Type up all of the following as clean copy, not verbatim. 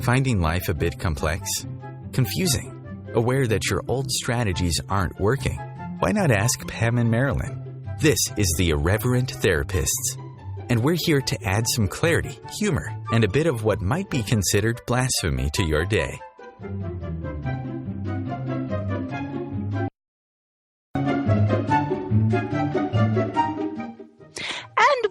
Finding life a bit complex? Confusing? Aware that your old strategies aren't working? Why not ask Pam and Marilyn? This is the Irreverent Therapists, and we're here to add some clarity, humor, and a bit of what might be considered blasphemy to your day. And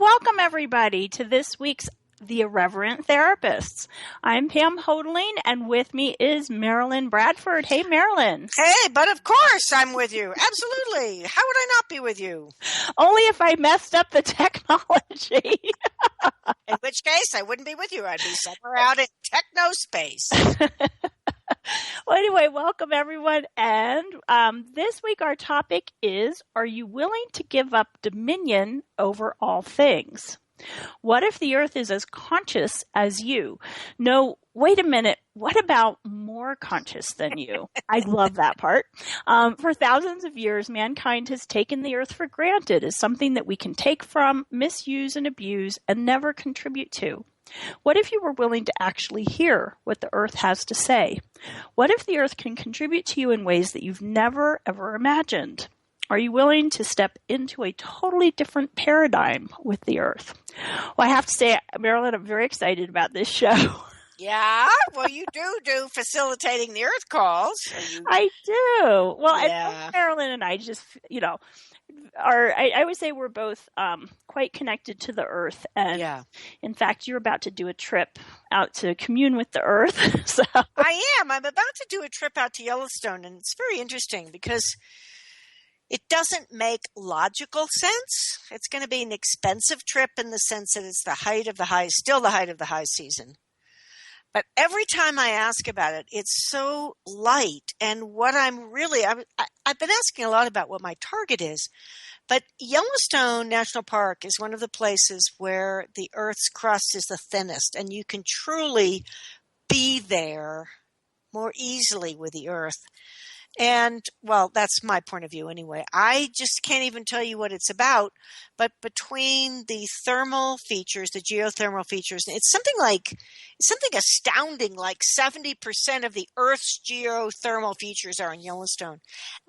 welcome everybody to this week's The Irreverent Therapists. I'm Pam Hodeling, and with me is Marilyn Bradford. Hey, Marilyn. Hey, but of course I'm with you. Absolutely. How would I not be with you? Only if I messed up the technology. In which case, I wouldn't be with you. I'd be somewhere out in techno space. Well, anyway, welcome everyone. And this week our topic is, are you willing to give up dominion over all things? What if the earth is as conscious as you? No, wait a minute. What about more conscious than you? I love that part. For thousands of years, mankind has taken the earth for granted as something that we can take from, misuse, and abuse, and never contribute to. What if you were willing to actually hear what the earth has to say? What if the earth can contribute to you in ways that you've never, ever imagined? Are you willing to step into a totally different paradigm with the earth? Well, I have to say, Marilyn, I'm very excited about this show. Yeah? Well, you do facilitating the earth calls. I do. Well, Yeah. and Marilyn and I just, I would say we're both quite connected to the earth. And in fact, you're about to do a trip out to commune with the earth. So I am. I'm about to do a trip out to Yellowstone, and it's very interesting because it doesn't make logical sense. It's going to be an expensive trip in the sense that it's still the height of the high season. But every time I ask about it, it's so light. And what I've been asking a lot about what my target is. But Yellowstone National Park is one of the places where the Earth's crust is the thinnest, and you can truly be there more easily with the Earth. And, well, that's my point of view anyway. I just can't even tell you what it's about, but between the thermal features, the geothermal features, it's something astounding, like 70% of the Earth's geothermal features are in Yellowstone.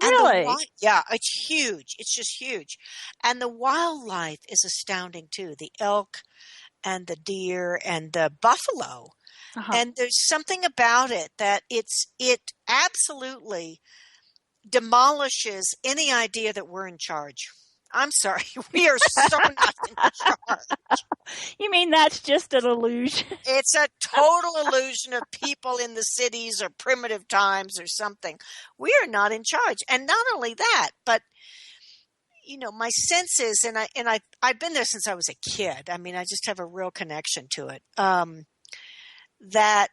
And really? Yeah, it's huge. It's just huge. And the wildlife is astounding too. The elk and the deer and the buffalo. Uh-huh. And there's something about it that it absolutely demolishes any idea that we're in charge. I'm sorry. We are so not in charge. You mean that's just an illusion? It's a total illusion of people in the cities or primitive times or something. We are not in charge. And not only that, but my sense is, and I've been there since I was a kid. I mean, I just have a real connection to it. That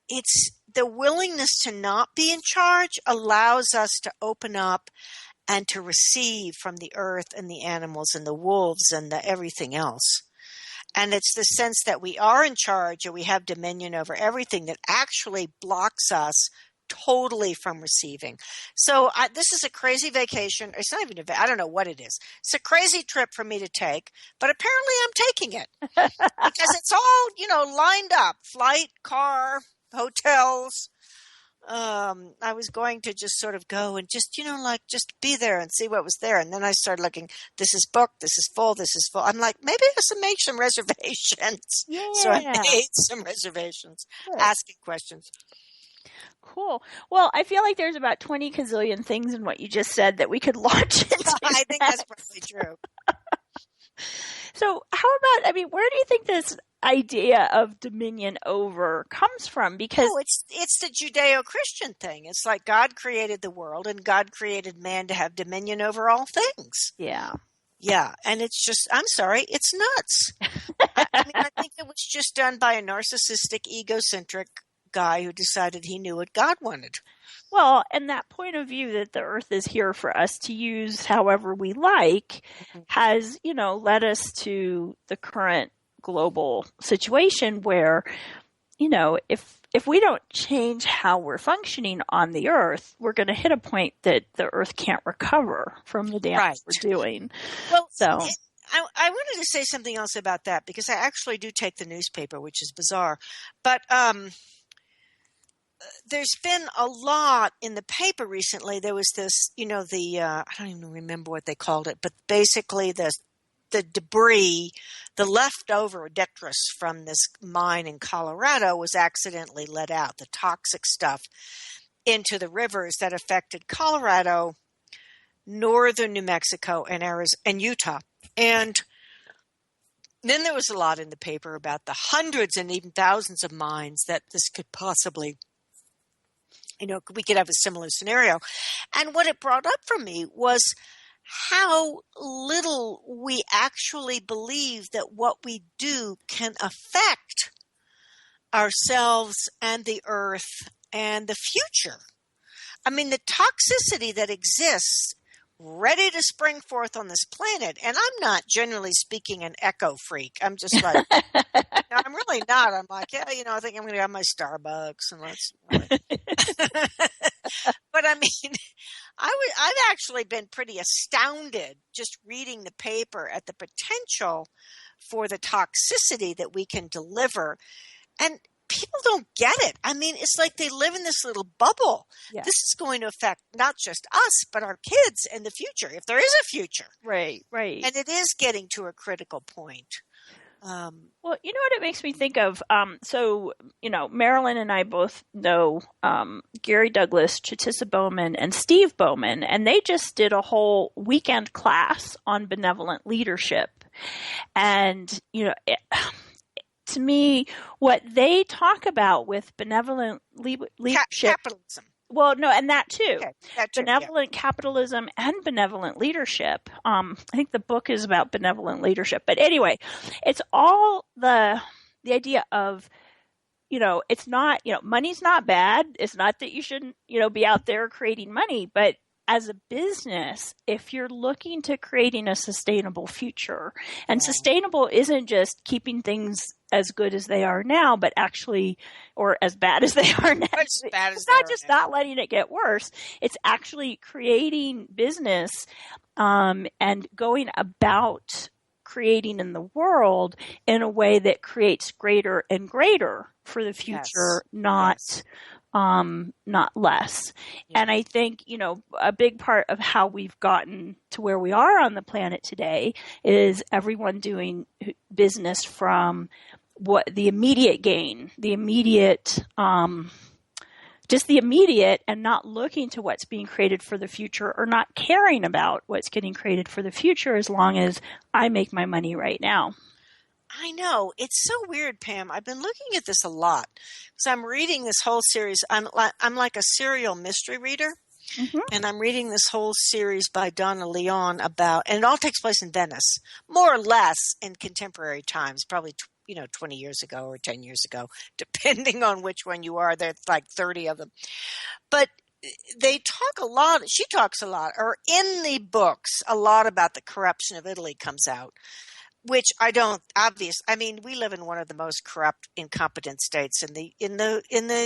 it's the willingness to not be in charge allows us to open up and to receive from the earth and the animals and the wolves and the everything else. And it's the sense that we are in charge or we have dominion over everything that actually blocks us totally from receiving. So this is a crazy vacation. It's not even I don't know what it is. It's a crazy trip for me to take, but apparently I'm taking it because it's all, lined up, flight, car, hotels. I was going to just sort of go and just, just be there and see what was there. And then I started looking, this is booked, this is full, this is full. I'm like, maybe I should make some reservations. Yeah. So I made some reservations, asking questions. Cool. Well, I feel like there's about 20 gazillion things in what you just said that we could launch into. I think that's probably true. So how about, where do you think this idea of dominion over comes from? Because it's the Judeo-Christian thing. It's like God created the world and God created man to have dominion over all things. Yeah. Yeah. And it's just, I'm sorry, it's nuts. I think it was just done by a narcissistic, egocentric guy who decided he knew what God wanted. Well, and that point of view that the earth is here for us to use however we like has, led us to the current global situation where, if we don't change how we're functioning on the earth, we're going to hit a point that the earth can't recover from the damage we're doing. Well, so I wanted to say something else about that because I actually do take the newspaper, which is bizarre. But there's been a lot in the paper recently. There was this, I don't even remember what they called it, but basically the debris, the leftover detritus from this mine in Colorado was accidentally let out, the toxic stuff, into the rivers that affected Colorado, northern New Mexico, and Arizona, and Utah. And then there was a lot in the paper about the hundreds and even thousands of mines that this could possibly, we could have a similar scenario. And what it brought up for me was how little we actually believe that what we do can affect ourselves and the earth and the future. I mean, the toxicity that exists ready to spring forth on this planet. And I'm not, generally speaking, an eco freak. I'm just like, I'm really not. I'm like, I think I'm going to have my Starbucks and let's. But I mean, I've actually been pretty astounded just reading the paper at the potential for the toxicity that we can deliver. And people don't get it. I mean, it's like they live in this little bubble. Yeah. This is going to affect not just us, but our kids and the future, if there is a future. Right. And it is getting to a critical point. Well, you know what it makes me think of? Marilyn and I both know Gary Douglas, Chatissa Bowman, and Steve Bowman, and they just did a whole weekend class on benevolent leadership. And, to me, what they talk about with benevolent leadership. Capitalism. Well, no, and that too. Okay, that too, benevolent capitalism and benevolent leadership. I think the book is about benevolent leadership. But anyway, it's all the idea of, it's not, money's not bad. It's not that you shouldn't, be out there creating money. But as a business, if you're looking to creating a sustainable future, and sustainable isn't just keeping things as good as they are now, but actually, or as bad as they are now. It's not just not letting it get worse. It's actually creating business and going about creating in the world in a way that creates greater and greater for the future, not less. Yeah. And I think, a big part of how we've gotten to where we are on the planet today is everyone doing business from what the immediate gain, the immediate, just the immediate, and not looking to what's being created for the future, or not caring about what's getting created for the future as long as I make my money right now. I know. It's so weird, Pam. I've been looking at this a lot because I'm reading this whole series. I'm like a serial mystery reader, and I'm reading this whole series by Donna Leon about, and it all takes place in Venice, more or less in contemporary times, probably 20 years ago or 10 years ago, depending on which one you are. There's like 30 of them. But they talk a lot, she talks a lot, or in the books, a lot about the corruption of Italy comes out, which I don't we live in one of the most corrupt, incompetent states in the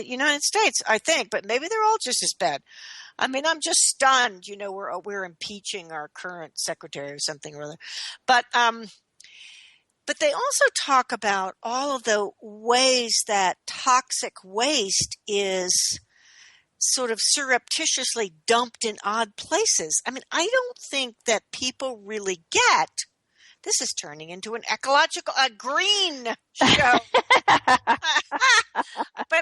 United States, I think, but maybe they're all just as bad. I mean, I'm just stunned, we're impeaching our current secretary or something or other. But they also talk about all of the ways that toxic waste is sort of surreptitiously dumped in odd places. I mean, I don't think that people really get this is turning into a green show. But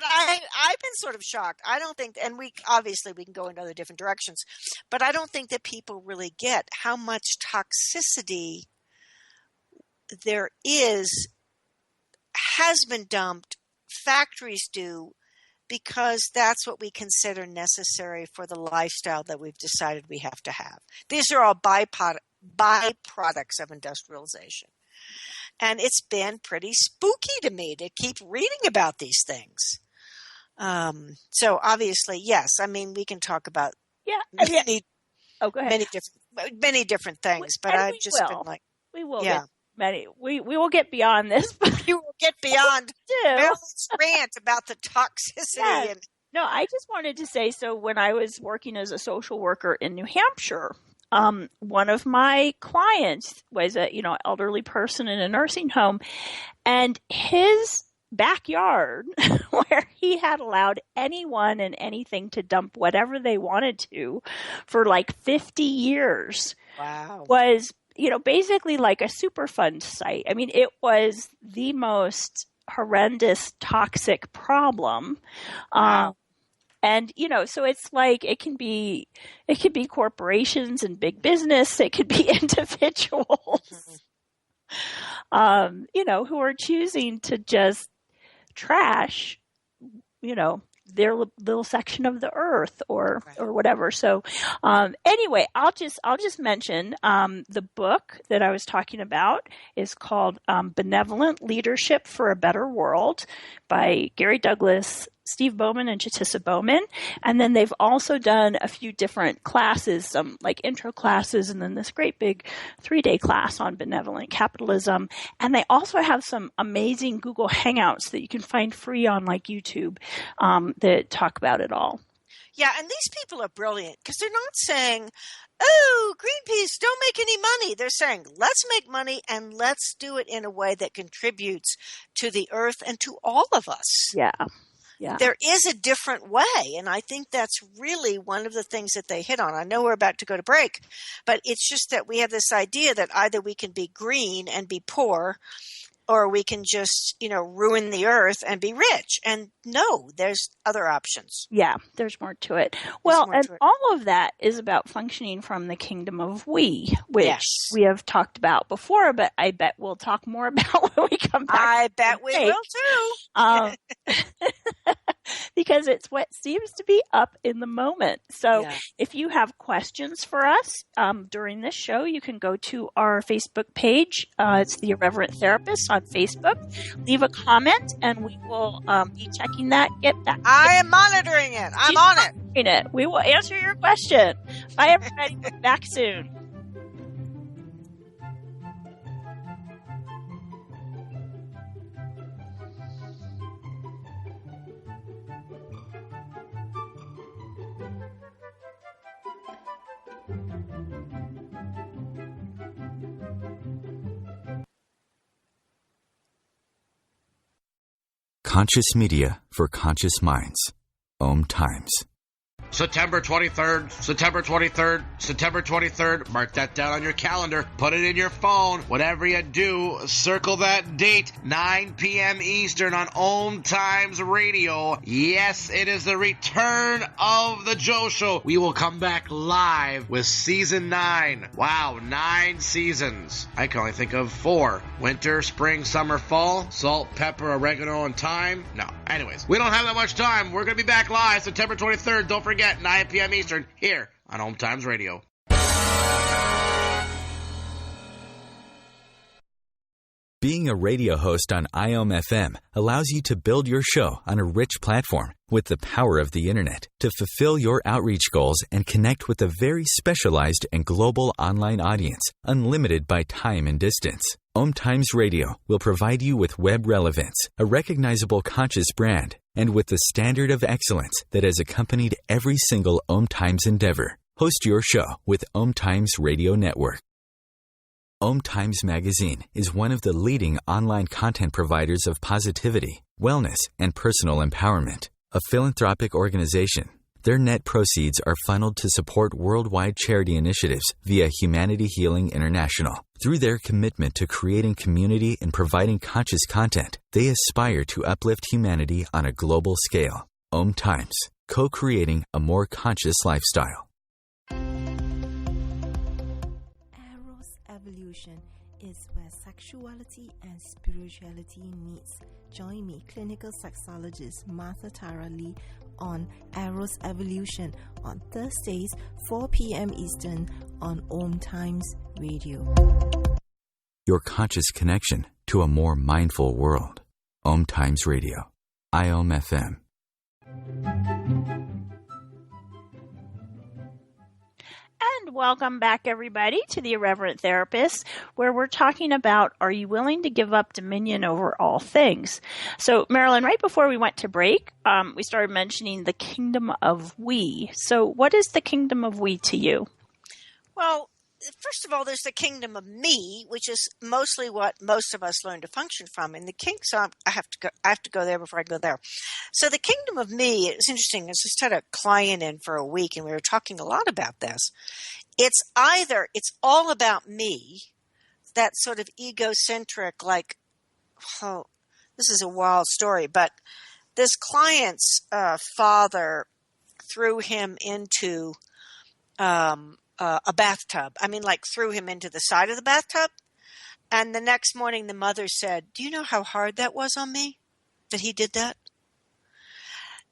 I've been sort of shocked. I don't think, and we can go in other different directions, but I don't think that people really get how much toxicity there has been dumped, factories do, because that's what we consider necessary for the lifestyle that we've decided we have to have. These are all byproducts of industrialization. And it's been pretty spooky to me to keep reading about these things. So obviously, yes, I mean, we can talk about many different things, but I've just been like, we will get many. We will get beyond this. You will get beyond Marilyn's rant about the toxicity. Yes. No, I just wanted to say, so when I was working as a social worker in New Hampshire, one of my clients was a, elderly person in a nursing home, and his backyard where he had allowed anyone and anything to dump whatever they wanted to for like 50 years was, basically like a Superfund site. I mean, it was the most horrendous toxic problem. And, so it's like it can be corporations and big business. It could be individuals, who are choosing to just trash, their little section of the earth or whatever. So, anyway, I'll just mention, the book that I was talking about is called, Benevolent Leadership for a Better World by Gary Douglas, Steve Bowman, and Jatissa Bowman. And then they've also done a few different classes, some like intro classes, and then this great big 3-day class on benevolent capitalism. And they also have some amazing Google Hangouts that you can find free on like YouTube, that talk about it all. Yeah, and these people are brilliant because they're not saying, oh, Greenpeace, don't make any money. They're saying, let's make money and let's do it in a way that contributes to the earth and to all of us. Yeah. Yeah. There is a different way, and I think that's really one of the things that they hit on. I know we're about to go to break, but it's just that we have this idea that either we can be green and be poor, or we can just, ruin the earth and be rich. And no, there's other options. Yeah, there's more to it. Well, and all of that is about functioning from the kingdom of we, which we have talked about before, but I bet we'll talk more about when we come back. I bet we will too. Because it's what seems to be up in the moment. So if you have questions for us during this show, you can go to our Facebook page. It's the Irreverent Therapists on Facebook. Leave a comment, and we will be checking that. Get back. I am monitoring it. I'm on it. We will answer your question. Bye, everybody. We'll be back soon. Conscious media for conscious minds. OMTimes. September 23rd, September 23rd, September 23rd. Mark that down on your calendar. Put it in your phone. Whatever you do, circle that date. 9 p.m. Eastern on OMTimes Radio. Yes, it is the return of the Joe Show. We will come back live with Season 9. Wow, 9 seasons. I can only think of 4. Winter, spring, summer, fall. Salt, pepper, oregano, and thyme. No. Anyways, we don't have that much time. We're going to be back live September 23rd. Don't forget, 9 p.m. Eastern, here on OMTimes Radio. Being a radio host on IOM-FM allows you to build your show on a rich platform with the power of the Internet to fulfill your outreach goals and connect with a very specialized and global online audience, unlimited by time and distance. OMTimes Radio will provide you with web relevance, a recognizable conscious brand, and with the standard of excellence that has accompanied every single OMTimes endeavor. Host your show with OMTimes Radio Network. OMTimes Magazine is one of the leading online content providers of positivity, wellness, and personal empowerment. A philanthropic organization, their net proceeds are funneled to support worldwide charity initiatives via Humanity Healing International. Through their commitment to creating community and providing conscious content, they aspire to uplift humanity on a global scale. OMTimes, co-creating a more conscious lifestyle. Evolution is where sexuality and spirituality meets. Join me, clinical sexologist Martha Tara Lee, on Eros Evolution on Thursdays, 4 p.m. Eastern on OMTimes Radio. Your conscious connection to a more mindful world. OMTimes Radio. IOM-FM. And welcome back, everybody, to the Irreverent Therapists, where we're talking about, are you willing to give up dominion over all things? So, Marilyn, right before we went to break, we started mentioning the kingdom of we. So what is the kingdom of we to you? Well, first of all, there's the kingdom of me, which is mostly what most of us learn to function from. And the king, so I have to go there before I go there. So the kingdom of me, it's interesting. I just had a client in for a week, and we were talking a lot about this. It's all about me, that sort of egocentric, like, oh, this is a wild story, but this client's father threw him into a bathtub. I mean, like threw him into the side of the bathtub. And the next morning, the mother said, "Do you know how hard that was on me that he did that?"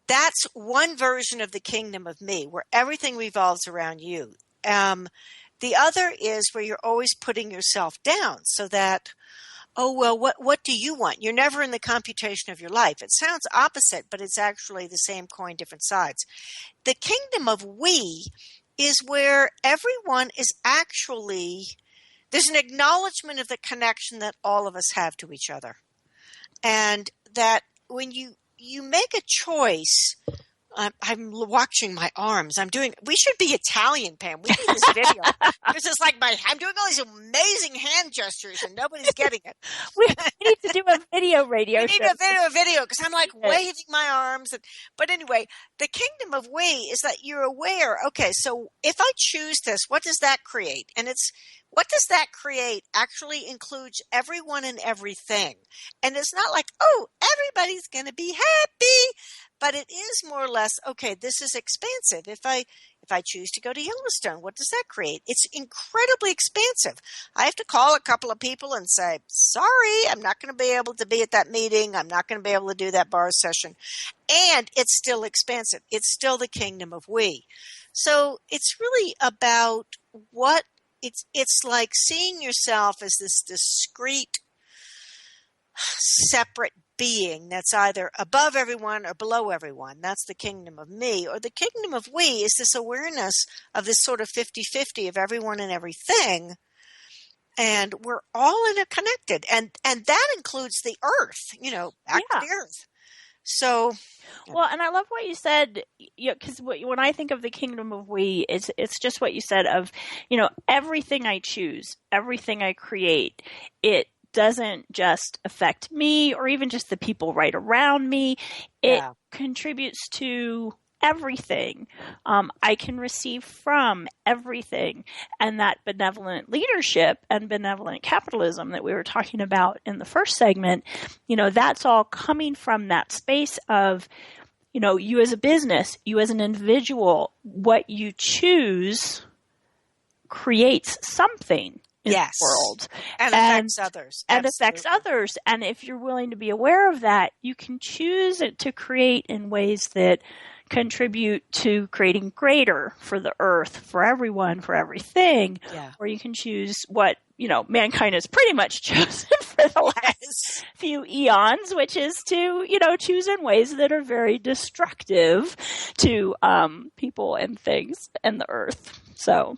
That's one version of the kingdom of me, where everything revolves around you. The other is where you're always putting yourself down, so that, oh, well, what do you want? You're never in the computation of your life. It sounds opposite, but it's actually the same coin, different sides. The kingdom of we is where everyone is actually, there's an acknowledgement of the connection that all of us have to each other. And that when you make a choice, I'm watching my arms. We should be Italian, Pam. We need this video. Because it's like I'm doing all these amazing hand gestures and nobody's getting it. We need to do a video radio show. We need a video because I'm like waving my arms. But anyway, the kingdom of we is that you're aware, okay, so if I choose this, what does that create? And what does that create actually includes everyone and everything. And it's not like, oh, everybody's going to be happy. But it is more or less, okay, this is expansive. If I choose to go to Yellowstone, what does that create? It's incredibly expansive. I have to call a couple of people and say, sorry, I'm not going to be able to be at that meeting. I'm not going to be able to do that bar session. And it's still expansive. It's still the kingdom of we. So it's really about it's like seeing yourself as this discrete, separate being that's either above everyone or below everyone. That's the kingdom of me. Or the kingdom of we is this awareness of this sort of 50-50 of everyone and everything. And we're all interconnected. And that includes the earth, back to the earth. So, well, and I love what you said, because when I think of the kingdom of we, it's just what you said of, everything I choose, everything I create, it doesn't just affect me or even just the people right around me. It contributes to everything. I can receive from everything. And that benevolent leadership and benevolent capitalism that we were talking about in the first segment, that's all coming from that space of, you as a business, you as an individual, what you choose creates something in the world. And affects others. And affects others. And if you're willing to be aware of that, you can choose it to create in ways that contribute to creating greater for the earth, for everyone, for everything. Yeah. Or you can choose what, mankind has pretty much chosen for the last few eons, which is to, choose in ways that are very destructive to people and things and the earth. So.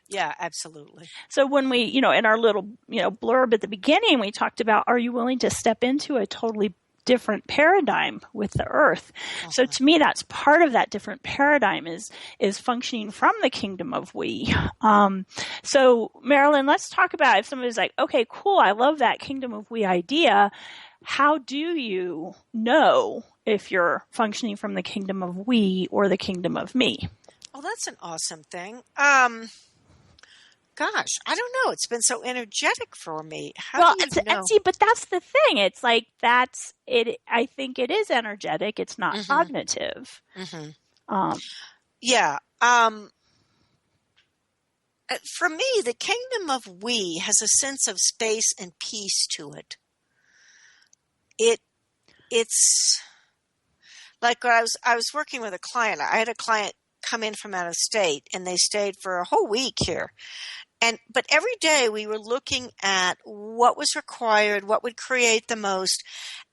Yeah, absolutely. So when we, in our little, blurb at the beginning, we talked about, are you willing to step into a totally different paradigm with the earth? Uh-huh. So to me, that's part of that different paradigm is functioning from the kingdom of we. So Marilyn, let's talk about if somebody's like, okay, cool, I love that kingdom of we idea. How do you know if you're functioning from the kingdom of we or the kingdom of me? Oh, that's an awesome thing. Gosh, I don't know. It's been so energetic for me. How do you know? And see, but that's the thing. It's like that's it. I think it is energetic. It's not cognitive. Mm-hmm. Yeah. For me, the kingdom of we has a sense of space and peace to it. It's like when I was working with a client. I had a client come in from out of state, and they stayed for a whole week here. But every day we were looking at what was required, what would create the most.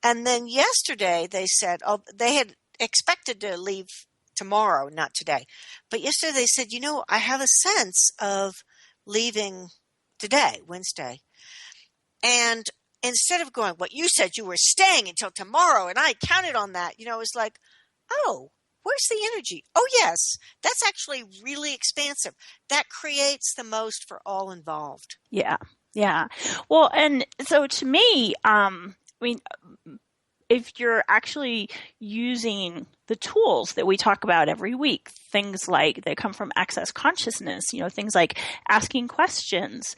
And then yesterday they said, they had expected to leave tomorrow, not today. But yesterday they said, I have a sense of leaving today, Wednesday. And instead of going, what you said, you were staying until tomorrow, and I counted on that, it was like, oh, Where's the energy? Oh, yes, that's actually really expansive. That creates the most for all involved. Yeah. Yeah. Well, and so to me, I mean, if you're actually using the tools that we talk about every week, things like that come from Access Consciousness, things like asking questions,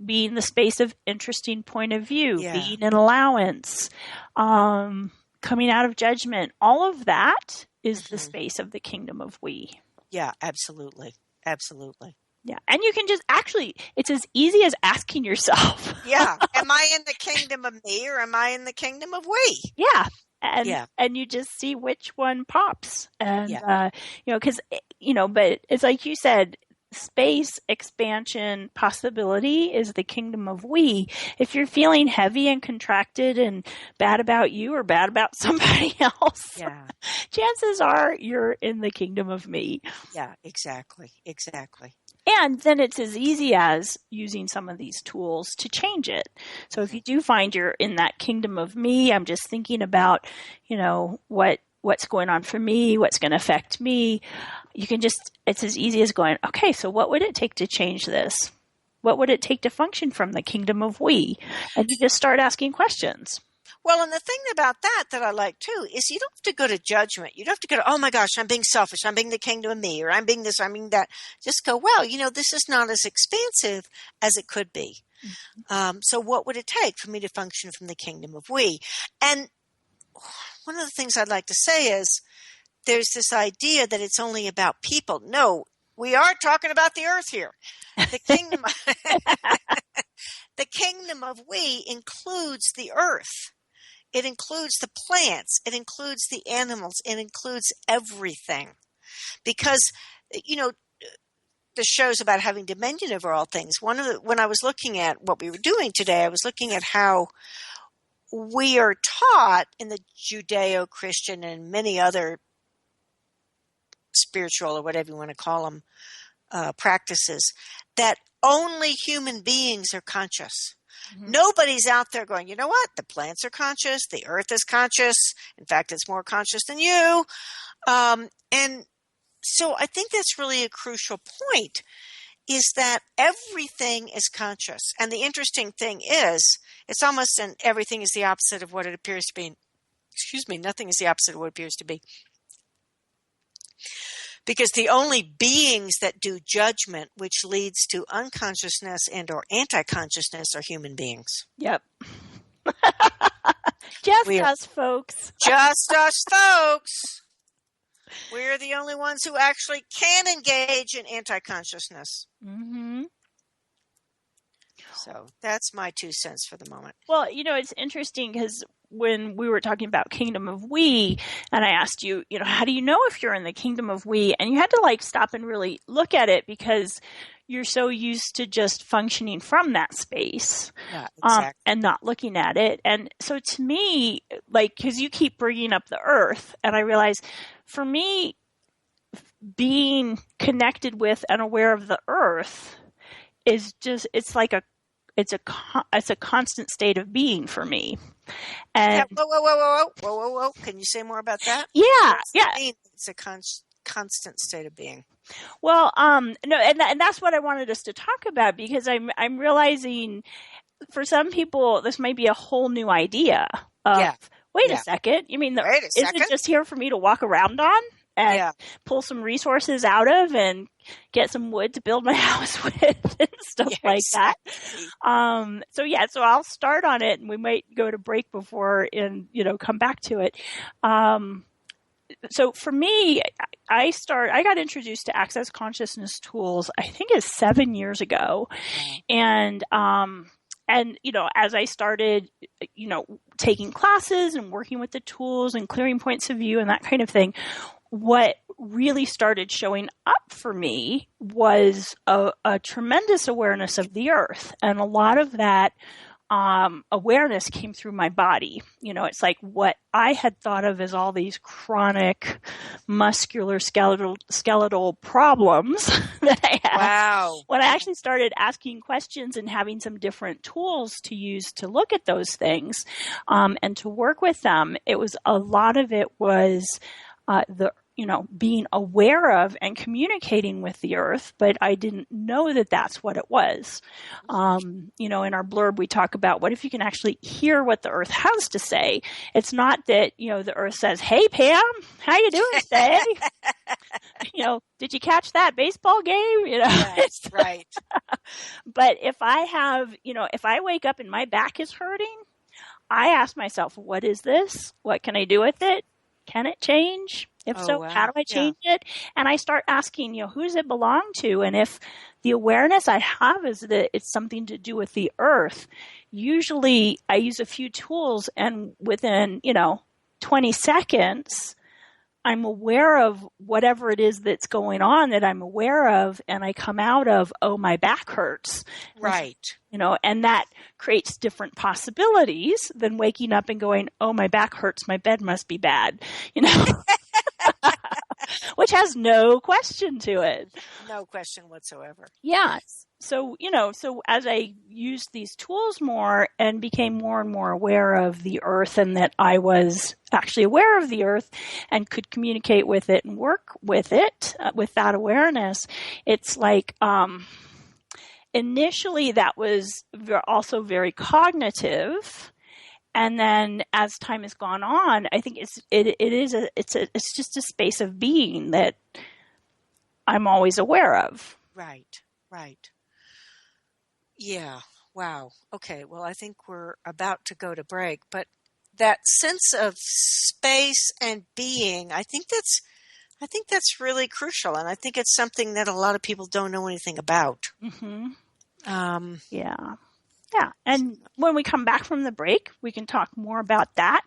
being the space of interesting point of view, being an allowance, coming out of judgment, all of that is the space of the kingdom of we. Yeah, absolutely. Absolutely. Yeah. And you can just it's as easy as asking yourself. Yeah. Am I in the kingdom of me or am I in the kingdom of we? Yeah. And you just see which one pops. And, because, but it's like you said, space, expansion, possibility is the kingdom of we. If you're feeling heavy and contracted and bad about you or bad about somebody else, chances are you're in the kingdom of me. Yeah, exactly. Exactly. And then it's as easy as using some of these tools to change it. So if you do find you're in that kingdom of me, I'm just thinking about, what's going on for me, what's going to affect me. It's as easy as going, okay, so what would it take to change this? What would it take to function from the kingdom of we? And you just start asking questions. Well, and the thing about that I like too is you don't have to go to judgment. You don't have to go to, oh my gosh, I'm being selfish. I'm being the kingdom of me, or I'm being this, I'm being that. Just go, well, this is not as expansive as it could be. Mm-hmm. So what would it take for me to function from the kingdom of we? And one of the things I'd like to say is there's this idea that it's only about people. No, we are talking about the earth here. The kingdom, the kingdom of we includes the earth. It includes the plants. It includes the animals. It includes everything. Because, the show's about having dominion over all things. When I was looking at what we were doing today, I was looking at how we are taught in the Judeo-Christian and many other spiritual or whatever you want to call them practices that only human beings are conscious. Mm-hmm. Nobody's out there going, you know what? The plants are conscious. The earth is conscious. In fact, it's more conscious than you. And so I think that's really a crucial point, is that everything is conscious. And the interesting thing is, it's almost everything is the opposite of what it appears to be. Nothing is the opposite of what it appears to be. Because the only beings that do judgment, which leads to unconsciousness and or anti-consciousness, are human beings. Yep. Just us, folks. Just us, folks. We're the only ones who actually can engage in anti-consciousness. Mm-hmm. So that's my 2 cents for the moment. Well, it's interesting because when we were talking about kingdom of we, and I asked you, how do you know if you're in the kingdom of we? And you had to stop and really look at it because you're so used to just functioning from that space, and not looking at it. And so to me, because you keep bringing up the earth, and I realize for me, being connected with and aware of the earth is just, it's a constant state of being for me. And whoa. Can you say more about that? Yeah. It's a constant state of being. Well, no, and that's what I wanted us to talk about, because I'm realizing for some people this might be a whole new idea of, wait a second, you mean is it just here for me to walk around on and pull some resources out of and get some wood to build my house with and stuff like that. So I'll start on it, and we might go to break before and, come back to it. So for me, I got introduced to Access Consciousness tools, I think it's 7 years ago. And, as I started, taking classes and working with the tools and clearing points of view and that kind of thing, what really started showing up for me was a tremendous awareness of the earth. And a lot of that awareness came through my body. It's like what I had thought of as all these chronic muscular skeletal problems that I had. Wow. When I actually started asking questions and having some different tools to use to look at those things, and to work with them, a lot of it was being aware of and communicating with the earth, but I didn't know that that's what it was. In our blurb, we talk about what if you can actually hear what the earth has to say. It's not that, the earth says, "Hey, Pam, how you doing today?" Did you catch that baseball game? Yes, right. But if I have, if I wake up and my back is hurting, I ask myself, what is this? What can I do with it? Can it change? If so, wow. how do I change it? And I start asking, who does it belong to? And if the awareness I have is that it's something to do with the earth, usually I use a few tools, and within, 20 seconds, I'm aware of whatever it is that's going on that I'm aware of, and I come out of, oh, my back hurts. Right. And that creates different possibilities than waking up and going, oh, my back hurts, my bed must be bad, which has no question to it. No question whatsoever. Yes. So, so as I used these tools more and became more and more aware of the earth, and that I was actually aware of the earth and could communicate with it and work with it, with that awareness, it's like, initially that was also very cognitive. And then as time has gone on, I think it's just a space of being that I'm always aware of. Right. Yeah. Wow. Okay. Well, I think we're about to go to break, but that sense of space and being, I think that's really crucial. And I think it's something that a lot of people don't know anything about. Mm-hmm. Yeah. And when we come back from the break, we can talk more about that.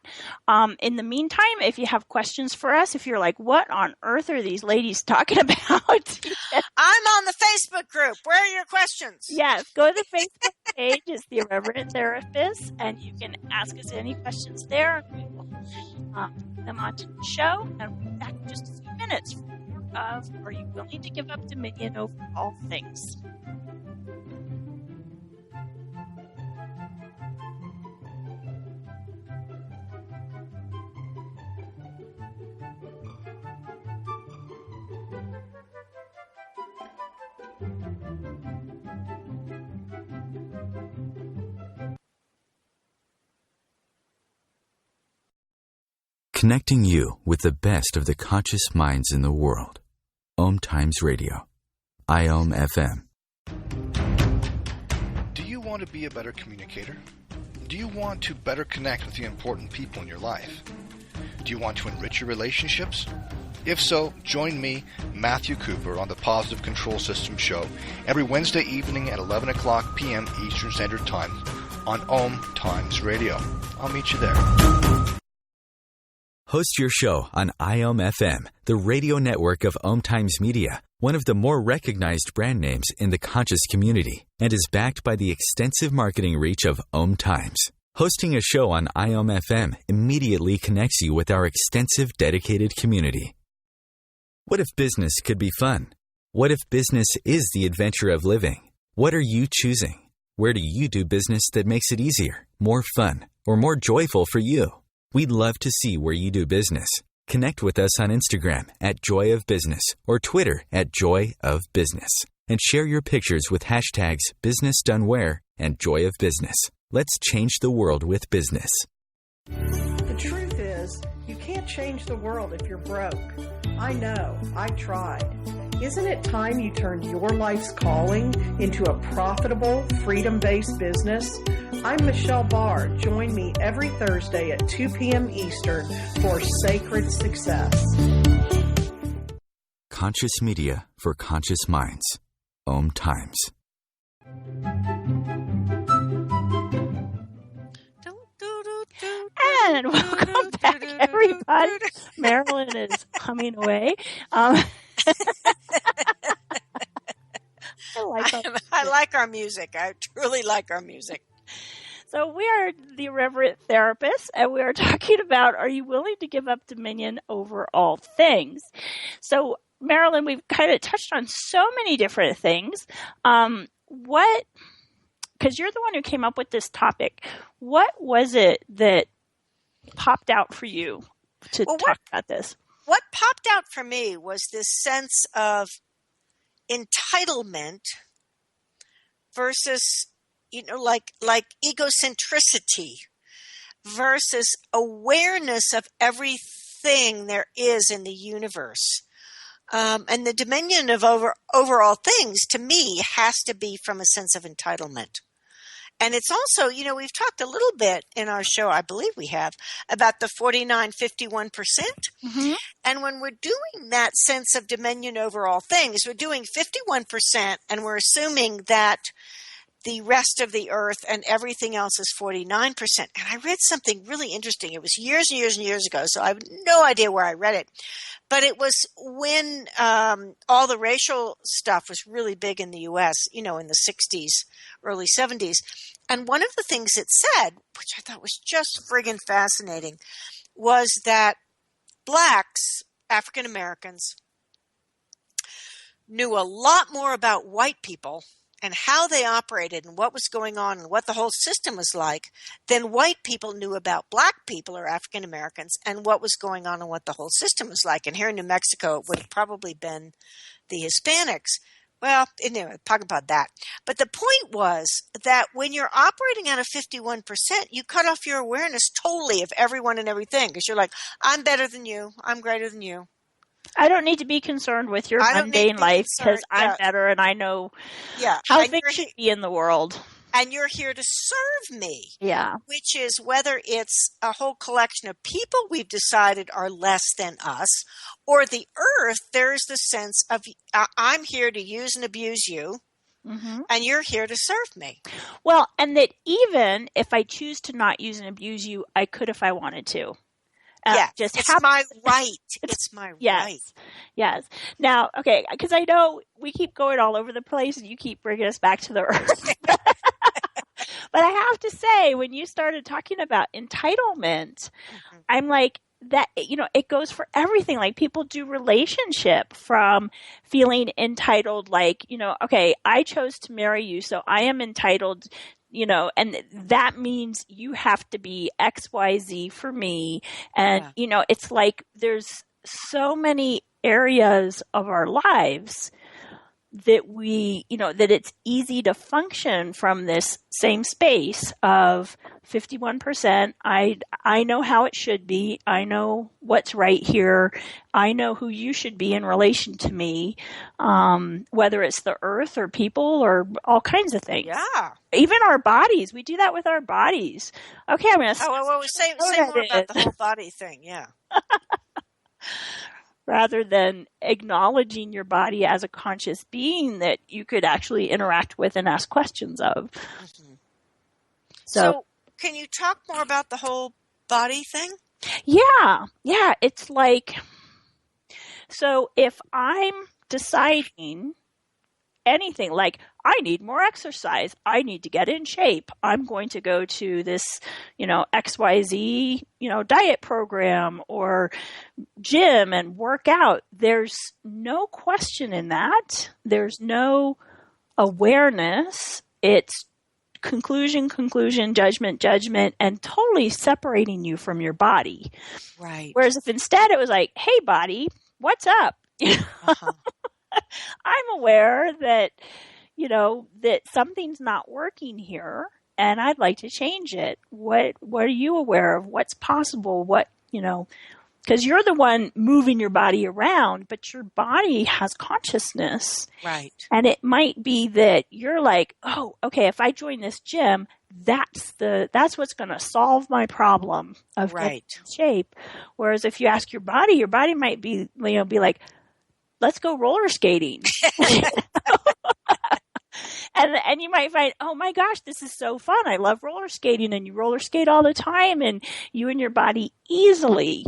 In the meantime, if you have questions for us, if you're like, what on earth are these ladies talking about? I'm on the Facebook group. Where are your questions? Yes, go to the Facebook page. It's the Irreverent Therapists, and you can ask us any questions there. We will put them onto the show, and we'll be back in just a few minutes. Are you willing to give up dominion over all things? Connecting you with the best of the conscious minds in the world. OMTimes Radio. IOM FM. Do you want to be a better communicator? Do you want to better connect with the important people in your life? Do you want to enrich your relationships? If so, join me, Matthew Cooper, on the Positive Control System show every Wednesday evening at 11 o'clock p.m. Eastern Standard Time on OMTimes Radio. I'll meet you there. Host your show on IOM FM, the radio network of OMTimes Media, one of the more recognized brand names in the conscious community, and is backed by the extensive marketing reach of OMTimes. Hosting a show on IOM FM immediately connects you with our extensive dedicated community. What if business could be fun? What if business is the adventure of living? What are you choosing? Where do you do business that makes it easier, more fun, or more joyful for you? We'd love to see where you do business. Connect with us on Instagram at Joy of Business or Twitter at Joy of Business, and share your pictures with hashtags BusinessDoneWhere and Joy of Business. Let's change the world with business. The truth is, you can't change the world if you're broke. I know, I tried. Isn't it time you turned your life's calling into a profitable, freedom-based business? I'm Michelle Barr. Join me every Thursday at 2 p.m. Eastern for Sacred Success. Conscious media for conscious minds. OMTimes. And welcome back, everybody. Marilyn is humming away. I like our music. I truly like our music. So we are the Irreverent Therapists, and we are talking about, are you willing to give up dominion over all things? So, Marilyn, we've kind of touched on so many different things. Because you're the one who came up with this topic, what was it that popped out for you to talk about this? what popped out for me was this sense of entitlement versus, like egocentricity versus awareness of everything there is in the universe. And the dominion of overall things, to me, has to be from a sense of entitlement. And it's also, we've talked a little bit in our show, I believe we have, about the 49-51%. Mm-hmm. And when we're doing that sense of dominion over all things, we're doing 51%, and we're assuming that the rest of the earth and everything else is 49%. And I read something really interesting. It was years and years and years ago, so I have no idea where I read it. But it was when all the racial stuff was really big in the U.S., in the 60s, early 70s. And one of the things it said, which I thought was just friggin' fascinating, was that blacks, African Americans, knew a lot more about white people and how they operated and what was going on and what the whole system was like than white people knew about black people or African Americans and what was going on and what the whole system was like. And here in New Mexico, it would have probably been the Hispanics. Well, anyway, talk about that. But the point was that when you're operating at a 51%, you cut off your awareness totally of everyone and everything because you're like, I'm better than you. I'm greater than you. I don't need to be concerned with your mundane life because I'm better and I know how things should be in the world. And you're here to serve me. Yeah. Which is whether it's a whole collection of people we've decided are less than us or the earth, there's the sense of I'm here to use and abuse you. Mm-hmm. And you're here to serve me. Well, and that even if I choose to not use and abuse you, I could if I wanted to. It's my right. It's my right. Yes. Now, okay, because I know we keep going all over the place and you keep bringing us back to the earth. But I have to say, when you started talking about entitlement, I'm like, that, it goes for everything. Like people do relationship from feeling entitled, like, okay, I chose to marry you, so I am entitled, and that means you have to be XYZ for me. And, it's like there's so many areas of our lives that we, that it's easy to function from this same space of 51%. I know how it should be. I know what's right here. I know who you should be in relation to me, whether it's the earth or people or all kinds of things. Yeah. Even our bodies. We do that with our bodies. Okay, I'm going to... say more about the whole body thing. Yeah. Rather than acknowledging your body as a conscious being that you could actually interact with and ask questions of. Mm-hmm. So can you talk more about the whole body thing? Yeah. It's like, so if I'm deciding anything like I need more exercise, I need to get in shape, I'm going to go to this, XYZ, diet program or gym and work out. There's no question in that. There's no awareness. It's conclusion, judgment, and totally separating you from your body. Right. Whereas if instead it was like, hey, body, what's up? Uh-huh. I'm aware that, that something's not working here and I'd like to change it. What are you aware of? What's possible? Because you're the one moving your body around, but your body has consciousness. Right. And it might be that you're like, oh, okay, if I join this gym, that's what's going to solve my problem of getting in shape. Whereas if you ask your body might be, be like, let's go roller skating. And you might find, oh my gosh, this is so fun. I love roller skating, and you roller skate all the time, and you and your body easily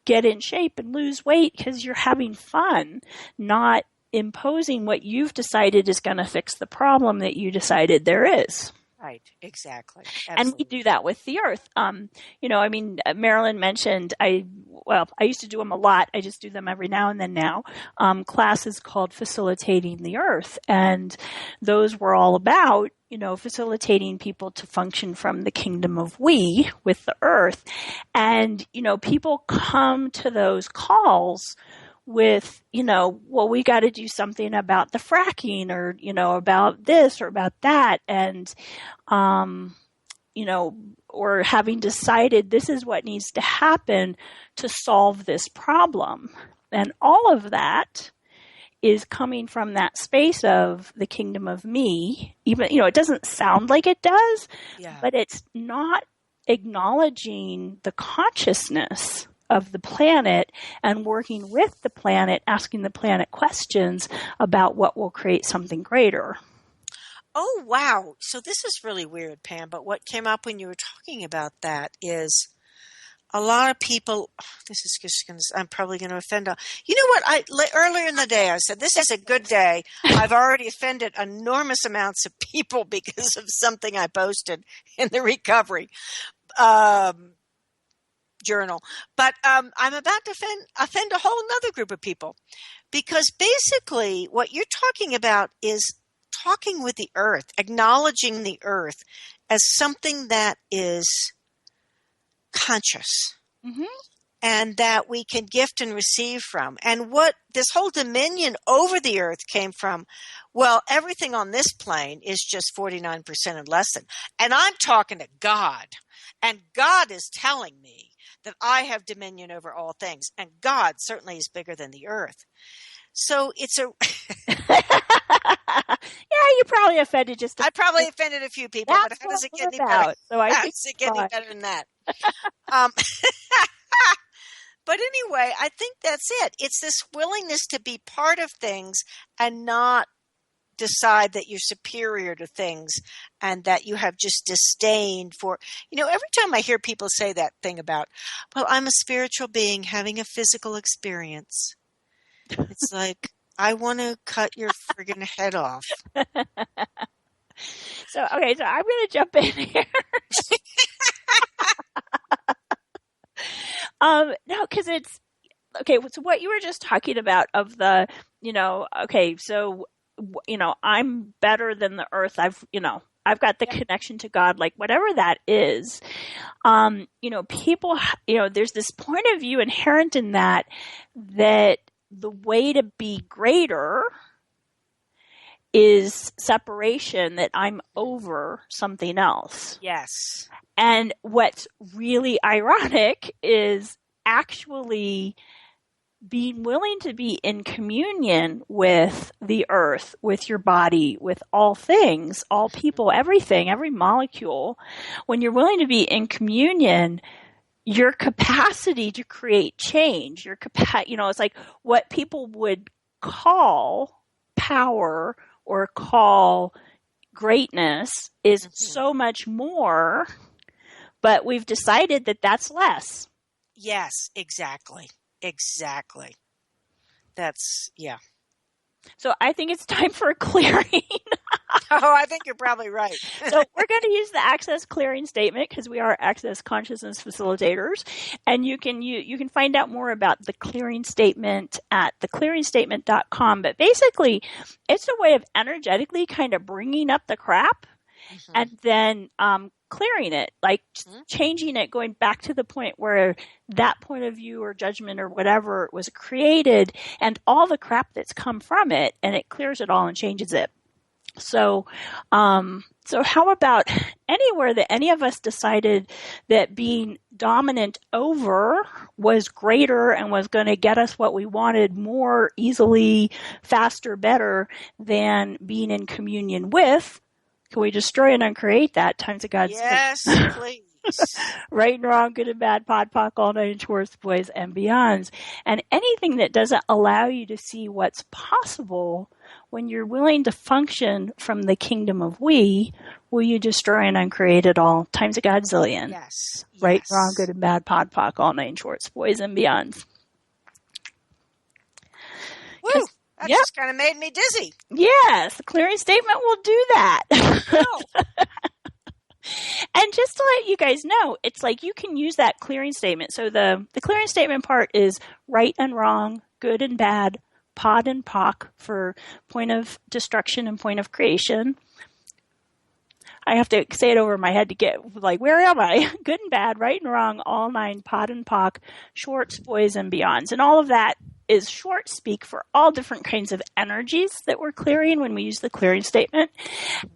get in shape and lose weight because you're having fun, not imposing what you've decided is going to fix the problem that you decided there is. Right, exactly. And Absolutely. we do that with the earth. Marilyn mentioned, I used to do them a lot. I just do them every now and then now. Classes called Facilitating the Earth. And those were all about, facilitating people to function from the kingdom of we with the earth. And, people come to those calls with, well, we got to do something about the fracking or, about this or about that. And, or having decided this is what needs to happen to solve this problem. And all of that is coming from that space of the kingdom of me. Even, it doesn't sound like it does, but it's not acknowledging the consciousness of the planet and working with the planet, asking the planet questions about what will create something greater. Oh, wow. So this is really weird, Pam, but what came up when you were talking about that is a lot of people, this is just going to, I'm probably going to offend. You know what? Earlier in the day, I said, this is a good day. I've already offended enormous amounts of people because of something I posted in the recovery journal. But I'm about to offend a whole other group of people, because basically what you're talking about is talking with the earth, acknowledging the earth as something that is conscious, and that we can gift and receive from. And what this whole dominion over the earth came from, well, everything on this plane is just 49% and less than. And I'm talking to God, and God is telling me that I have dominion over all things, and God certainly is bigger than the earth. So it's a... Yeah, you probably offended I probably offended a few people, but how does it get any better? So I how does it get any better than that? But anyway, I think that's it. It's this willingness to be part of things and not decide that you're superior to things and that you have just disdain for, every time I hear people say that thing about, well, I'm a spiritual being having a physical experience. It's like, I want to cut your friggin' head off. So I'm going to jump in here. No, because it's, okay, so what you were just talking about of the, I'm better than the earth. I've got the connection to God, like whatever that is. People, there's this point of view inherent in that the way to be greater is separation, that I'm over something else. Yes. And what's really ironic is actually being willing to be in communion with the earth, with your body, with all things, all people, everything, every molecule. When you're willing to be in communion, your capacity to create change, it's like what people would call power or call greatness is so much more, but we've decided that that's less. Yes, exactly. Exactly. That's, yeah. So I think it's time for a clearing. Oh, I think you're probably right. So we're going to use the Access Clearing Statement because we are Access Consciousness Facilitators. And you can find out more about the Clearing Statement at theclearingstatement.com. But basically, it's a way of energetically kind of bringing up the crap and then clearing it, like changing it, going back to the point where that point of view or judgment or whatever was created and all the crap that's come from it, and it clears it all and changes it. So how about anywhere that any of us decided that being dominant over was greater and was going to get us what we wanted more easily, faster, better than being in communion with? Can we destroy and uncreate that times of God's Yes, please. Right and wrong, good and bad, pod, poc, all nine shorts, boys, and beyonds. And anything that doesn't allow you to see what's possible when you're willing to function from the kingdom of we, will you destroy and uncreate it all times a godzillion? Yes. Right, wrong, good and bad, pod, poc, all nine shorts, boys, and beyonds. Woo! That just kind of made me dizzy. Yes, the clearing statement will do that. And just to let you guys know, it's like you can use that clearing statement. So the clearing statement part is right and wrong, good and bad, pod and poc for point of destruction and point of creation. I have to say it over my head to get, like, where am I? Good and bad, right and wrong, all nine, pod and pock, shorts, boys, and beyonds. And all of that is short speak for all different kinds of energies that we're clearing when we use the clearing statement.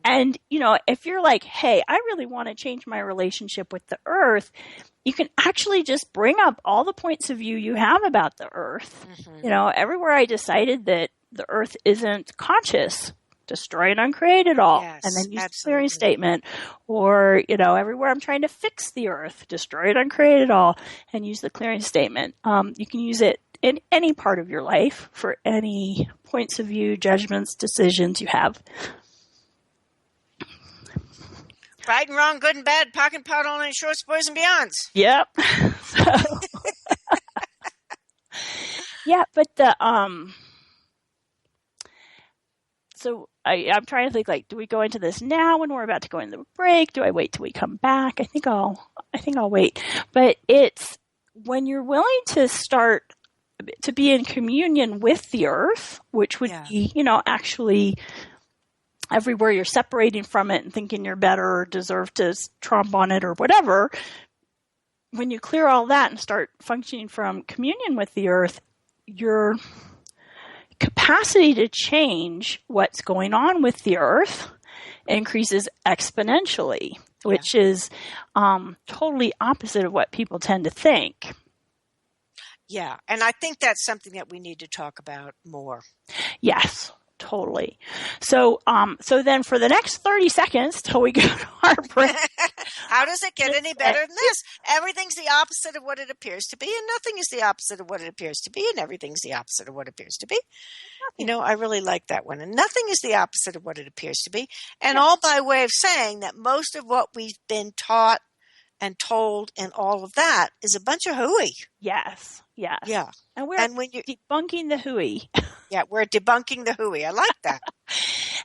And, you know, if you're like, hey, I really want to change my relationship with the earth, you can actually just bring up all the points of view you have about the earth. Mm-hmm. You know, everywhere I decided that the earth isn't conscious, destroy and uncreate it all. Yes, and then use the clearing statement. Or, you know, everywhere I'm trying to fix the earth, destroy and uncreate it all, and use the clearing statement. You can use it in any part of your life for any points of view, judgments, decisions you have. Right and wrong, good and bad, pock and pot, all in shorts, boys and beyonds. Yep. Yeah, but the so I'm trying to think, like, do we go into this now when we're about to go into the break? Do I wait till we come back? I think I'll wait. But it's when you're willing to start to be in communion with the earth, which would be, you know, actually everywhere you're separating from it and thinking you're better or deserve to tromp on it or whatever. When you clear all that and start functioning from communion with the earth, your capacity to change what's going on with the earth increases exponentially, which is totally opposite of what people tend to think. Yeah, and I think that's something that we need to talk about more. Yes, totally. So then for the next 30 seconds till we go to our break. How does it get any better than this? Everything's the opposite of what it appears to be, and nothing is the opposite of what it appears to be, and everything's the opposite of what it appears to be. You know, I really like that one. And nothing is the opposite of what it appears to be. And all by way of saying that most of what we've been taught and told and all of that is a bunch of hooey. Yes. Yes. Yeah. And we're debunking the hooey. Yeah, we're debunking the hooey. I like that.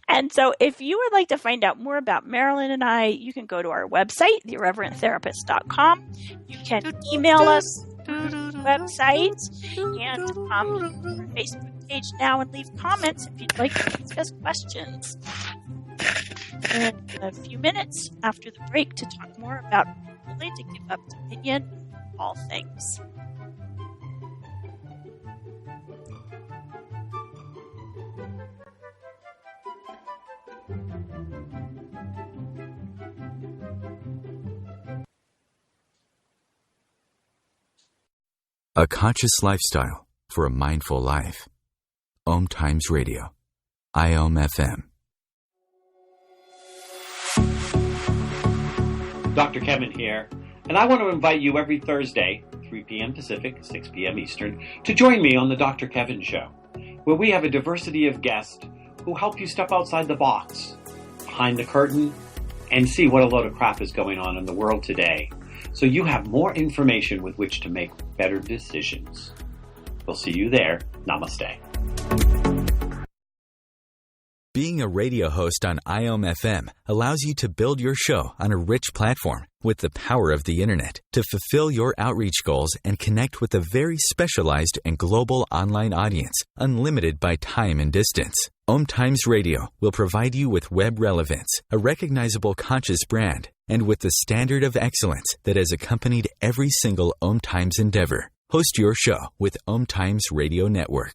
And so if you would like to find out more about Marilyn and I, you can go to our website, theirreverenttherapist.com. You can email us website and our Facebook page now and leave comments if you'd like to discuss questions. In a few minutes after the break to talk more about willing to give up dominion on all things. A conscious lifestyle for a mindful life. OMTimes Radio. IOM-FM. Dr. Kevin here, and I want to invite you every Thursday, 3 p.m. Pacific, 6 p.m. Eastern, to join me on the Dr. Kevin Show, where we have a diversity of guests who help you step outside the box, behind the curtain, and see what a load of crap is going on in the world today, so you have more information with which to make better decisions. We'll see you there. Namaste. Being a radio host on IOM-FM allows you to build your show on a rich platform with the power of the internet to fulfill your outreach goals and connect with a very specialized and global online audience, unlimited by time and distance. OMTimes Radio will provide you with web relevance, a recognizable conscious brand, and with the standard of excellence that has accompanied every single OMTimes endeavor. Host your show with OMTimes Radio Network.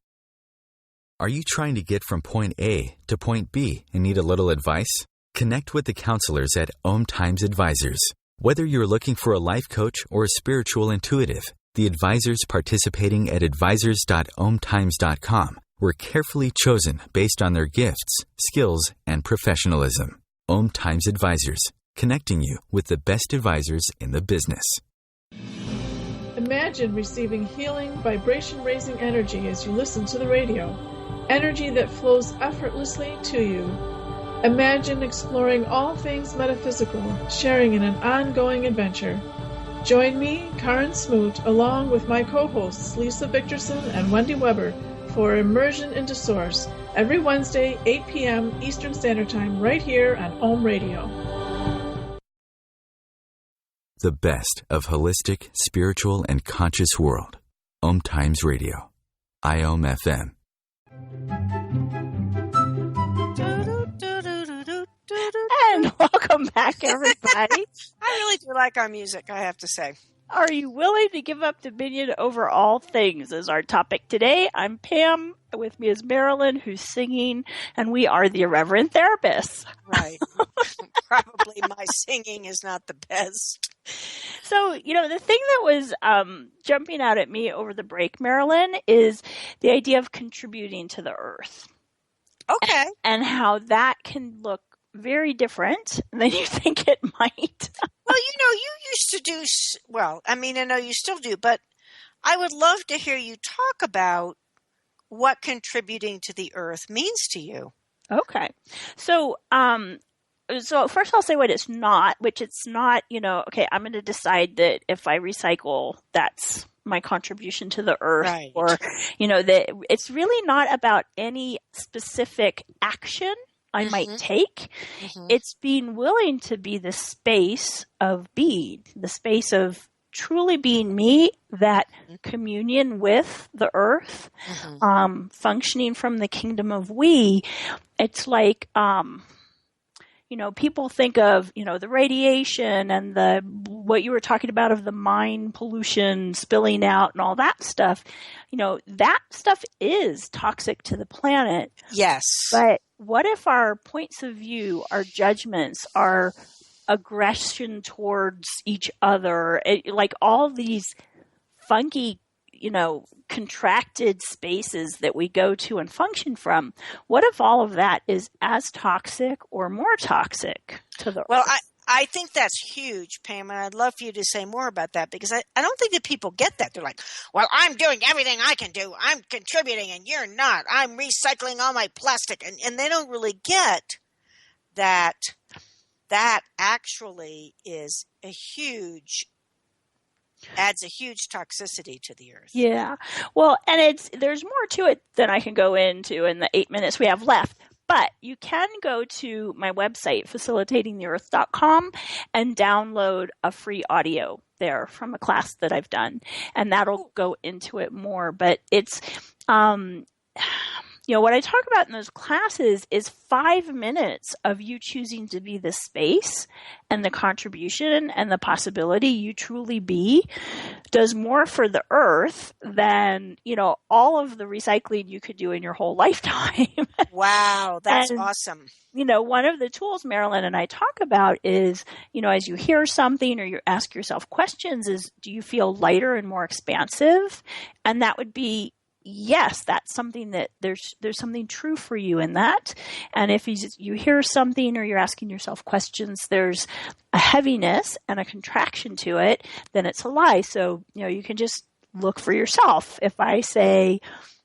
Are you trying to get from point A to point B and need a little advice? Connect with the counselors at OMTimes Advisors. Whether you're looking for a life coach or a spiritual intuitive, the advisors participating at advisors.omtimes.com were carefully chosen based on their gifts, skills, and professionalism. OMTimes Advisors, connecting you with the best advisors in the business. Imagine receiving healing, vibration-raising energy as you listen to the radio. Energy that flows effortlessly to you. Imagine exploring all things metaphysical, sharing in an ongoing adventure. Join me, Karen Smoot, along with my co-hosts Lisa Victorson and Wendy Weber for Immersion into Source every Wednesday, 8 p.m. Eastern Standard Time, right here on OM Radio. The best of holistic, spiritual, and conscious world. OMTimes Radio. IOM-FM. And Welcome back, everybody. I really do like our music, I have to say. Are you willing to give up dominion over all things is our topic today. I'm Pam. With me is Marilyn, who's singing, and we are the Irreverent Therapists. Right. Probably my singing is not the best. So, the thing that was jumping out at me over the break, Marilyn, is the idea of contributing to the earth. Okay. And how that can look very different than you think it might. Well, you used to do, I know you still do, but I would love to hear you talk about what contributing to the earth means to you. Okay. So first I'll say what it's not, which it's not, okay, I'm going to decide that if I recycle, that's my contribution to the earth. Right. Or, that it's really not about any specific action I might take. It's being willing to be the space of being, the space of truly being me, that communion with the earth, functioning from the kingdom of we. It's like, people think of, the radiation and what you were talking about of the mine pollution spilling out and all that stuff. That stuff is toxic to the planet. Yes. But what if our points of view, our judgments, our aggression towards each other, like all these funky, contracted spaces that we go to and function from, what if all of that is as toxic or more toxic to the Well, earth? I think that's huge, Pam, and I'd love for you to say more about that, because I don't think that people get that. They're like, well, I'm doing everything I can do. I'm contributing and you're not. I'm recycling all my plastic. And they don't really get that actually is adds a huge toxicity to the earth. Yeah. Well, and there's more to it than I can go into in the 8 minutes we have left. But you can go to my website, facilitatingtheearth.com, and download a free audio there from a class that I've done. And that'll go into it more. But it's, what I talk about in those classes is 5 minutes of you choosing to be the space and the contribution and the possibility you truly be does more for the earth than, all of the recycling you could do in your whole lifetime. Wow, that's awesome. One of the tools Marilyn and I talk about is, as you hear something or you ask yourself questions, is do you feel lighter and more expansive? And that would be, yes, that's something that there's something true for you in that. And if you hear something or you're asking yourself questions, there's a heaviness and a contraction to it, then it's a lie. So, you can just look for yourself. If I say,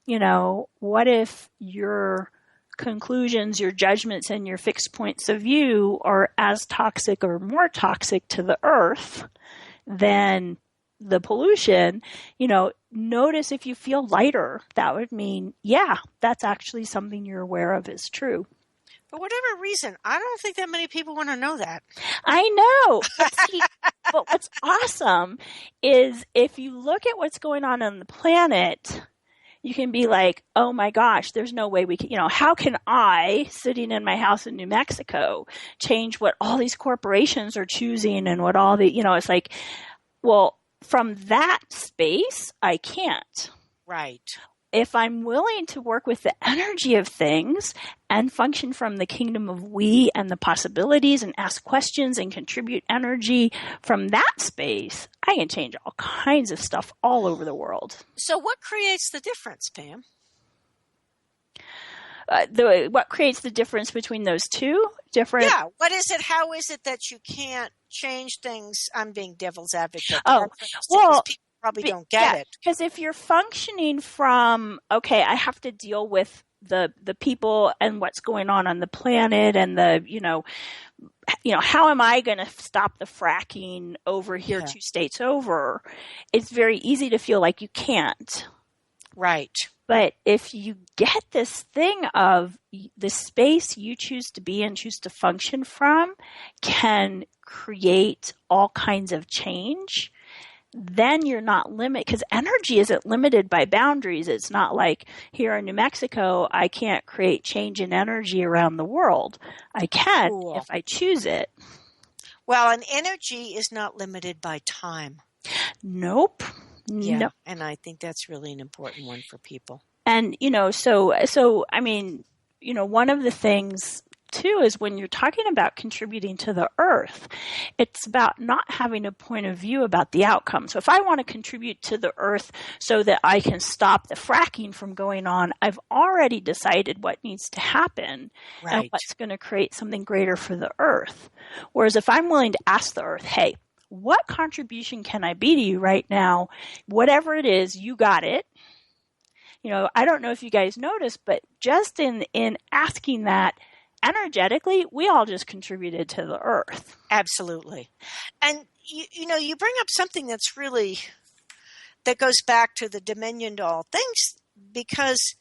what if your conclusions, your judgments, and your fixed points of view are as toxic or more toxic to the earth than the pollution, notice if you feel lighter. That would mean, yeah, that's actually something you're aware of is true. For whatever reason, I don't think that many people want to know that. I know. But what's awesome is if you look at what's going on the planet, you can be like, oh my gosh, there's no way we can, how can I, sitting in my house in New Mexico, change what all these corporations are choosing and what all the, it's like, well, from that space, I can't. Right. If I'm willing to work with the energy of things and function from the kingdom of we and the possibilities and ask questions and contribute energy from that space, I can change all kinds of stuff all over the world. So what creates the difference, Pam? What creates the difference between those two? Different. Yeah. What is it? How is it that you can't change things? I'm being devil's advocate. Oh, well, people probably don't get it. Because if you're functioning from, okay, I have to deal with the people and what's going on the planet and how am I going to stop the fracking over here 2 states over? It's very easy to feel like you can't. Right. But if you get this thing of the space you choose to be and choose to function from can create all kinds of change, then you're not limited, because energy isn't limited by boundaries. It's not like here in New Mexico, I can't create change in energy around the world. I can if I choose it. Well, and energy is not limited by time. Nope. Yeah. No. And I think that's really an important one for people. And, so, I mean, one of the things too is when you're talking about contributing to the earth, it's about not having a point of view about the outcome. So if I want to contribute to the earth so that I can stop the fracking from going on, I've already decided what needs to happen and what's going to create something greater for the earth. Whereas if I'm willing to ask the earth, hey, what contribution can I be to you right now? Whatever it is, you got it. I don't know if you guys noticed, but just in asking that, energetically, we all just contributed to the earth. Absolutely. And, you bring up something that goes back to the dominion to all things, because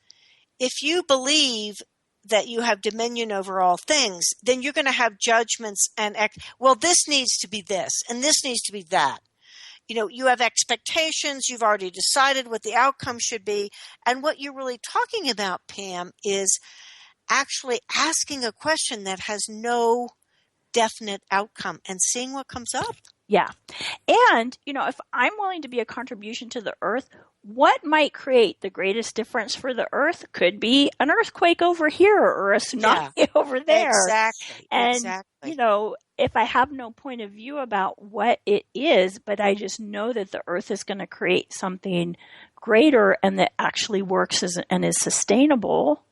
if you believe that you have dominion over all things, then you're going to have judgments and, this needs to be this, and this needs to be that. You have expectations. You've already decided what the outcome should be. And what you're really talking about, Pam, is actually asking a question that has no definite outcome and seeing what comes up. Yeah. And, if I'm willing to be a contribution to the earth, what might create the greatest difference for the earth could be an earthquake over here or a tsunami over there. Exactly. And, if I have no point of view about what it is, but I just know that the earth is going to create something greater and that actually works and is sustainable,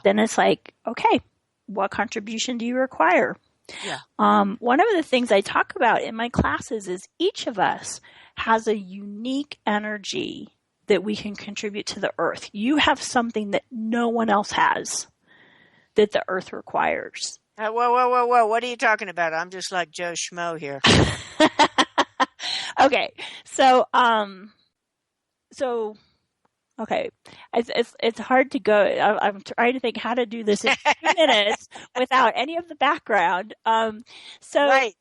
then it's like, okay, what contribution do you require? Yeah. One of the things I talk about in my classes is each of us has a unique energy that we can contribute to the earth. You have something that no one else has that the earth requires. Whoa. What are you talking about? I'm just like Joe Schmo here. Okay. Okay. It's hard to go. I'm trying to think how to do this in 2 minutes without any of the background. Right.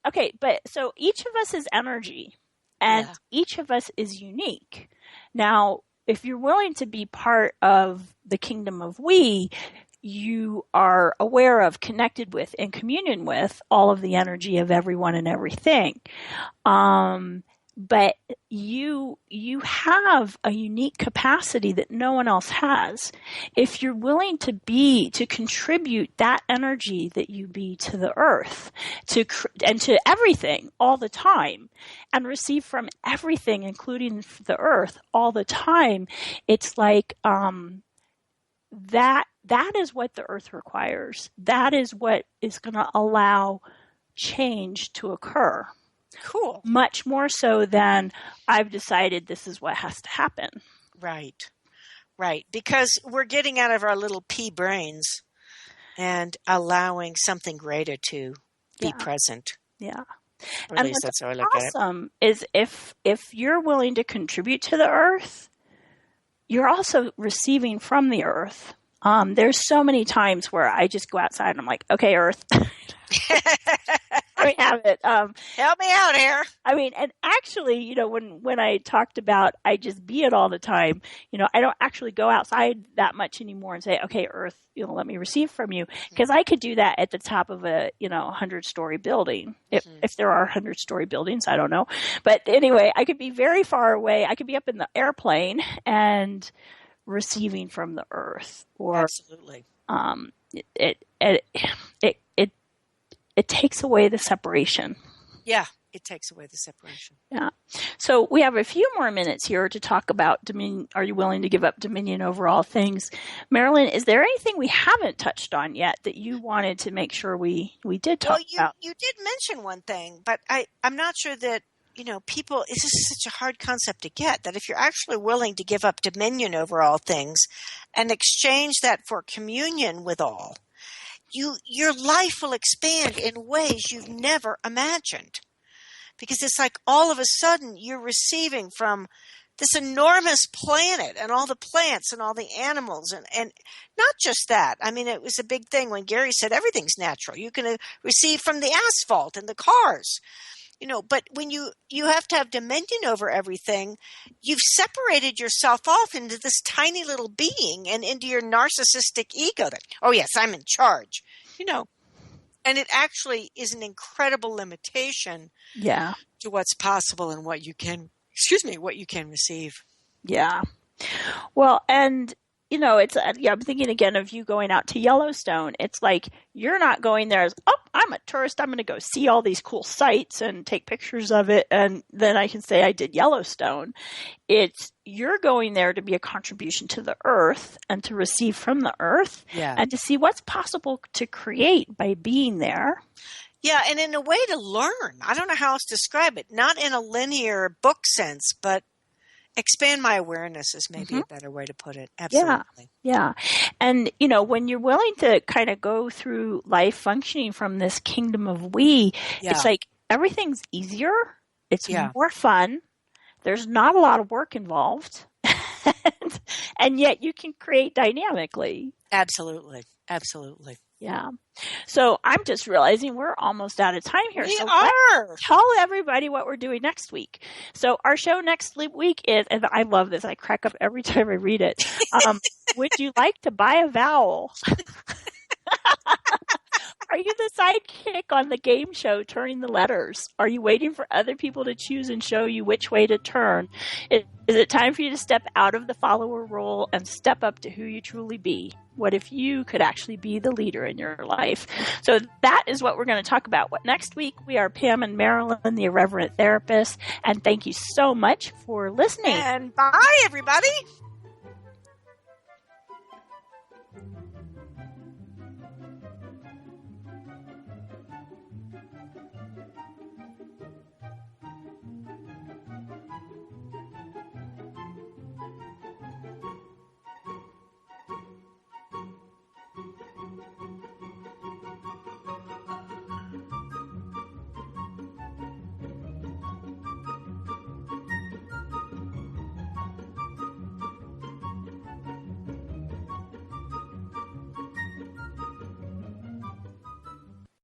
Okay. So each of us is energy and each of us is unique. Now, if you're willing to be part of the kingdom of we, you are aware of, connected with, in communion with all of the energy of everyone and everything. But you have a unique capacity that no one else has. If you're willing to contribute that energy that you be to the earth, and to everything all the time, and receive from everything, including the earth, all the time, it's like that is what the earth requires. That is what is going to allow change to occur. Cool. Much more so than I've decided this is what has to happen. Right. Because we're getting out of our little pea brains and allowing something greater to be present. Yeah. Or at least that's how I look at it. Awesome is if you're willing to contribute to the earth, you're also receiving from the earth. There's so many times where I just go outside and I'm like, okay, earth. We have it. Help me out here. I mean, and actually, when I talked about I just be it all the time, I don't actually go outside that much anymore and say, okay, earth, let me receive from you. Because I could do that at the top of a, 100-story building. If there are 100-story buildings, I don't know. But anyway, I could be very far away. I could be up in the airplane and receiving from the earth. Or, absolutely. It takes away the separation. Yeah, it takes away the separation. Yeah. So we have a few more minutes here to talk about dominion. Are you willing to give up dominion over all things? Marilyn, is there anything we haven't touched on yet that you wanted to make sure we did talk about? You did mention one thing, but I'm not sure that, people, this is such a hard concept to get, that if you're actually willing to give up dominion over all things and exchange that for communion with all, your life will expand in ways you've never imagined. Because it's like all of a sudden you're receiving from this enormous planet and all the plants and all the animals and not just that. I mean, it was a big thing when Gary said everything's natural. You can receive from the asphalt and the cars. But when you have to have dominion over everything, you've separated yourself off into this tiny little being and into your narcissistic ego that, oh yes, I'm in charge, and it actually is an incredible limitation to what's possible and what you can receive. Yeah. Well, and it's, I'm thinking again of you going out to Yellowstone. It's like, you're not going there as, oh, I'm a tourist. I'm going to go see all these cool sites and take pictures of it. And then I can say I did Yellowstone. It's, you're going there to be a contribution to the earth and to receive from the earth and to see what's possible to create by being there. Yeah. And in a way to learn. I don't know how else to describe it. Not in a linear book sense, but expand my awareness is maybe a better way to put it. Absolutely. Yeah. And, when you're willing to kind of go through life functioning from this kingdom of we, it's like everything's easier. It's more fun. There's not a lot of work involved. And yet you can create dynamically. Absolutely. Absolutely. Yeah. So I'm just realizing we're almost out of time here. We so are. Tell everybody what we're doing next week. So our show next week is, and I love this, I crack up every time I read it. Would you like to buy a vowel? Are you the sidekick on the game show turning the letters? Are you waiting for other people to choose and show you which way to turn? Is it time for you to step out of the follower role and step up to who you truly be? What if you could actually be the leader in your life? So that is what we're going to talk about. Next week, we are Pam and Marilyn, the Irreverent Therapists. And thank you so much for listening. And bye, everybody.